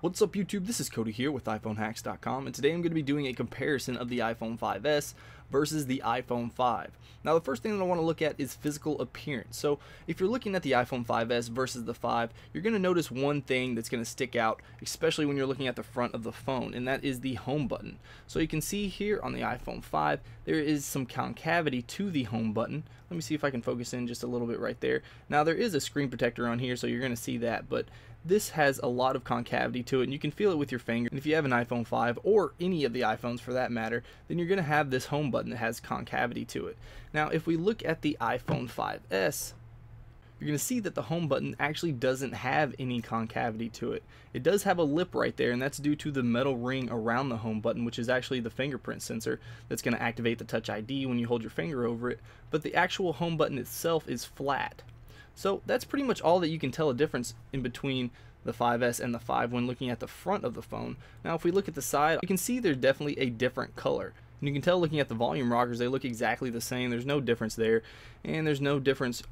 What's up YouTube, this is Cody here with iPhoneHacks.com, and today I'm going to be doing a comparison of the iPhone 5s versus the iPhone 5. Now the first thing that I want to look at is physical appearance. So if you're looking at the iPhone 5s versus the 5, you're going to notice one thing that's going to stick out, especially when you're looking at the front of the phone, and that is the home button. So you can see here on the iPhone 5 there is some concavity to the home button. Let me see if I can focus in just a little bit right there. Now there is a screen protector on here, so you're going to see that, but this has a lot of concavity to it, and you can feel it with your finger. And if you have an iPhone 5 or any of the iPhones for that matter, then you're going to have this home button that has concavity to it. Now if we look at the iPhone 5s, you're going to see that the home button actually doesn't have any concavity to it. It does have a lip right there, and that's due to the metal ring around the home button, which is actually the fingerprint sensor that's going to activate the Touch ID when you hold your finger over it. But the actual home button itself is flat. So that's pretty much all that you can tell a difference in between the 5s and the 5 when looking at the front of the phone. Now if we look at the side, you can see there's definitely a different color. And you can tell looking at the volume rockers, they look exactly the same. There's no difference there, and there's no difference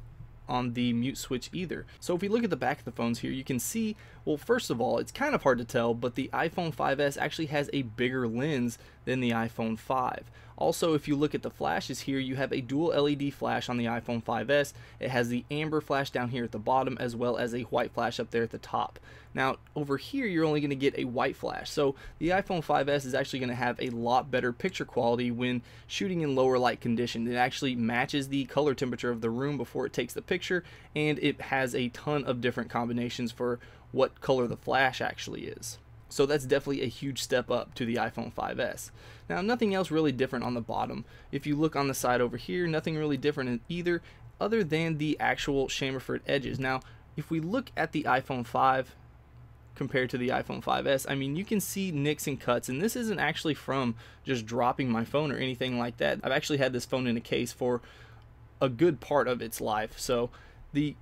on the mute switch either. So if we look at the back of the phones here, you can see, well, first of all, it's kind of hard to tell, but the iPhone 5s actually has a bigger lens than the iPhone 5. Also, if you look at the flashes here, you have a dual LED flash on the iPhone 5s. It has the amber flash down here at the bottom, as well as a white flash up there at the top. Now over here you're only going to get a white flash, so the iPhone 5s is actually going to have a lot better picture quality when shooting in lower light conditions. It actually matches the color temperature of the room before it takes the picture, and it has a ton of different combinations for what color the flash actually is. So that's definitely a huge step up to the iPhone 5s. Now nothing else really different on the bottom. If you look on the side over here, nothing really different in either, other than the actual chamfered edges. Now if we look at the iPhone 5 compared to the iPhone 5s, I mean, you can see nicks and cuts, and this isn't actually from just dropping my phone or anything like that. I've actually had this phone in a case for a good part of its life, so the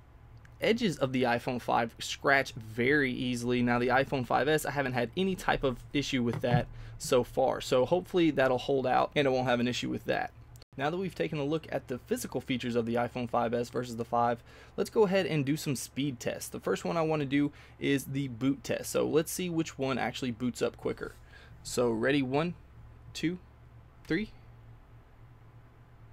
edges of the iPhone 5 scratch very easily. Now the iPhone 5s, I haven't had any type of issue with that so far, so hopefully that'll hold out and it won't have an issue with that. Now that we've taken a look at the physical features of the iPhone 5s versus the 5, let's go ahead and do some speed tests. The first one I want to do is the boot test, so let's see which one actually boots up quicker. So ready, 1, 2, 3.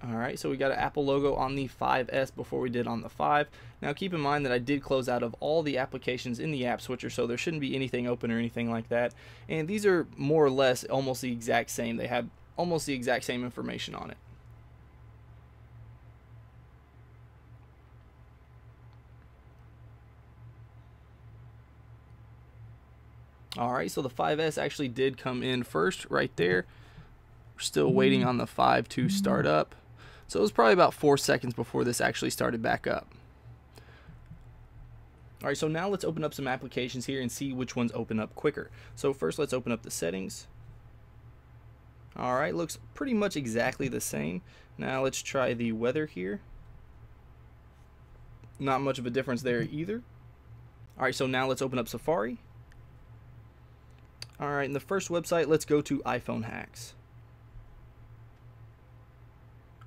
Alright, so we got an Apple logo on the 5s before we did on the 5. Now keep in mind that I did close out of all the applications in the app switcher, so there shouldn't be anything open or anything like that. And these are more or less almost the exact same. They have almost the exact same information on it. Alright, so the 5s actually did come in first right there. We're still waiting on the 5 to start up. So it was probably about 4 seconds before this actually started back up. Alright, so now let's open up some applications here and see which ones open up quicker. So first let's open up the settings. Alright, looks pretty much exactly the same. Now let's try the weather here. Not much of a difference there either. Alright, so now let's open up Safari. Alright, in the first website, let's go to iPhone Hacks.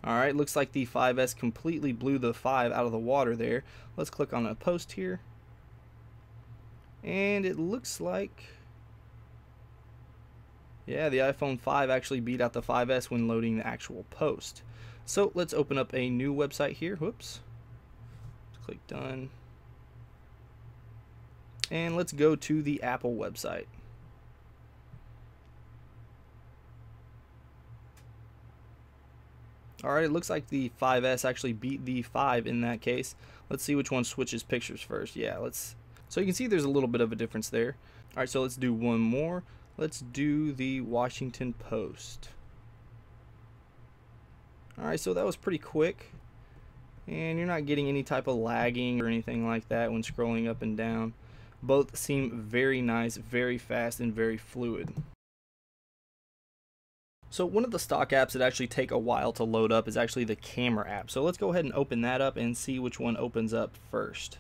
Alright, looks like the 5s completely blew the 5 out of the water there. Let's click on a post here. And it looks like, yeah, the iPhone 5 actually beat out the 5s when loading the actual post. So let's open up a new website here. Whoops. Let's click done. And let's go to the Apple website. Alright, it looks like the 5s actually beat the 5 in that case. Let's see which one switches pictures first. Yeah, so you can see there's a little bit of a difference there. Alright, so let's do one more. Let's do the Washington Post. Alright, so that was pretty quick. And you're not getting any type of lagging or anything like that when scrolling up and down. Both seem very nice, very fast, and very fluid. So one of the stock apps that actually take a while to load up is actually the camera app. So let's go ahead and open that up and see which one opens up first.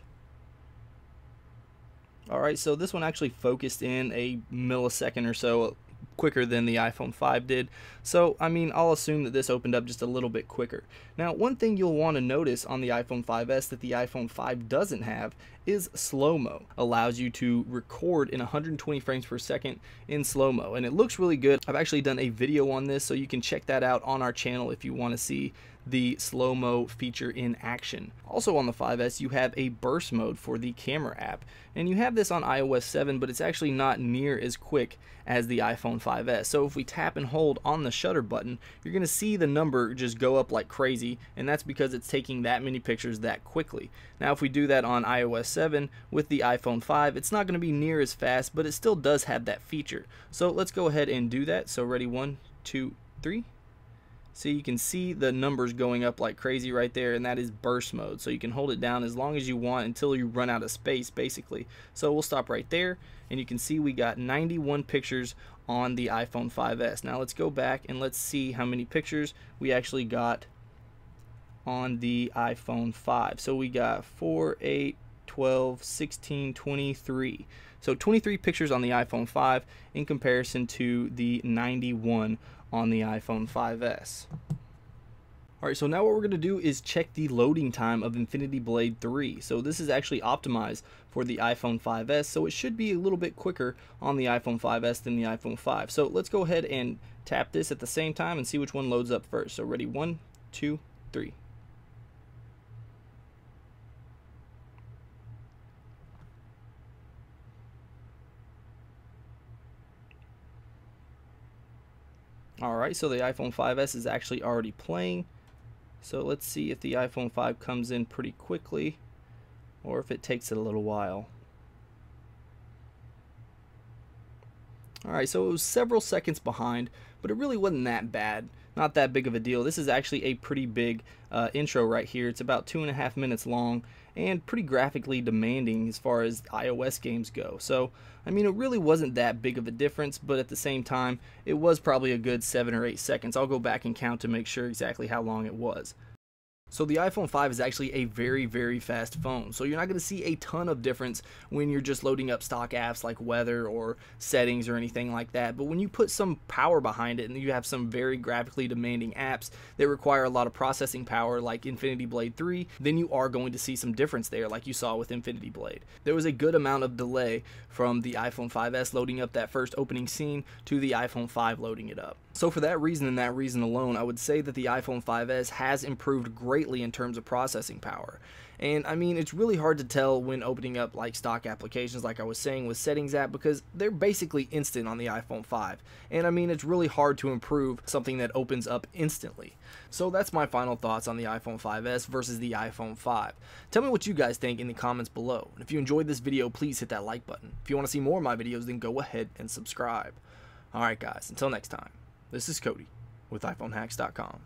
Alright, so this one actually focused in a millisecond or so quicker than the iPhone 5 did. So I mean, I'll assume that this opened up just a little bit quicker. Now, one thing you'll want to notice on the iPhone 5s that the iPhone 5 doesn't have is slow-mo. Allows you to record in 120 frames per second in slow-mo, and it looks really good. I've actually done a video on this, so you can check that out on our channel if you want to see the slow-mo feature in action. Also on the 5S, you have a burst mode for the camera app, and you have this on iOS 7, but it's actually not near as quick as the iPhone 5S. So if we tap and hold on the shutter button, you're going to see the number just go up like crazy, and that's because it's taking that many pictures that quickly. Now if we do that on iOS 7 with the iPhone 5, it's not going to be near as fast, but it still does have that feature. So let's go ahead and do that. So ready, 1, 2, 3. So you can see the numbers going up like crazy right there, and that is burst mode. So you can hold it down as long as you want until you run out of space, basically. So we'll stop right there, and you can see we got 91 pictures on the iPhone 5S. Now let's go back and let's see how many pictures we actually got on the iPhone 5. So we got 4, 8, 12, 16, 23. So 23 pictures on the iPhone 5 in comparison to the 91 on the iPhone 5S. Alright, so now what we're going to do is check the loading time of Infinity Blade 3. So this is actually optimized for the iPhone 5S, so it should be a little bit quicker on the iPhone 5S than the iPhone 5. So let's go ahead and tap this at the same time and see which one loads up first. So ready, 1, 2, 3. Alright, so the iPhone 5S is actually already playing. So let's see if the iPhone 5 comes in pretty quickly or if it takes it a little while. Alright, so it was several seconds behind, but it really wasn't that bad. Not that big of a deal. This is actually a pretty big intro right here. It's about 2.5 minutes long and pretty graphically demanding as far as iOS games go. So, I mean, it really wasn't that big of a difference, but at the same time, it was probably a good 7 or 8 seconds. I'll go back and count to make sure exactly how long it was. So the iPhone 5 is actually a very, very fast phone. So you're not going to see a ton of difference when you're just loading up stock apps like weather or settings or anything like that. But when you put some power behind it and you have some very graphically demanding apps that require a lot of processing power like Infinity Blade 3, then you are going to see some difference there like you saw with Infinity Blade. There was a good amount of delay from the iPhone 5S loading up that first opening scene to the iPhone 5 loading it up. So for that reason and that reason alone, I would say that the iPhone 5S has improved greatly in terms of processing power. And I mean, it's really hard to tell when opening up like stock applications like I was saying with settings app, because they're basically instant on the iPhone 5. And I mean, it's really hard to improve something that opens up instantly. So that's my final thoughts on the iPhone 5S versus the iPhone 5. Tell me what you guys think in the comments below. And if you enjoyed this video, please hit that like button. If you want to see more of my videos, then go ahead and subscribe. Alright guys, until next time. This is Cody with iPhoneHacks.com.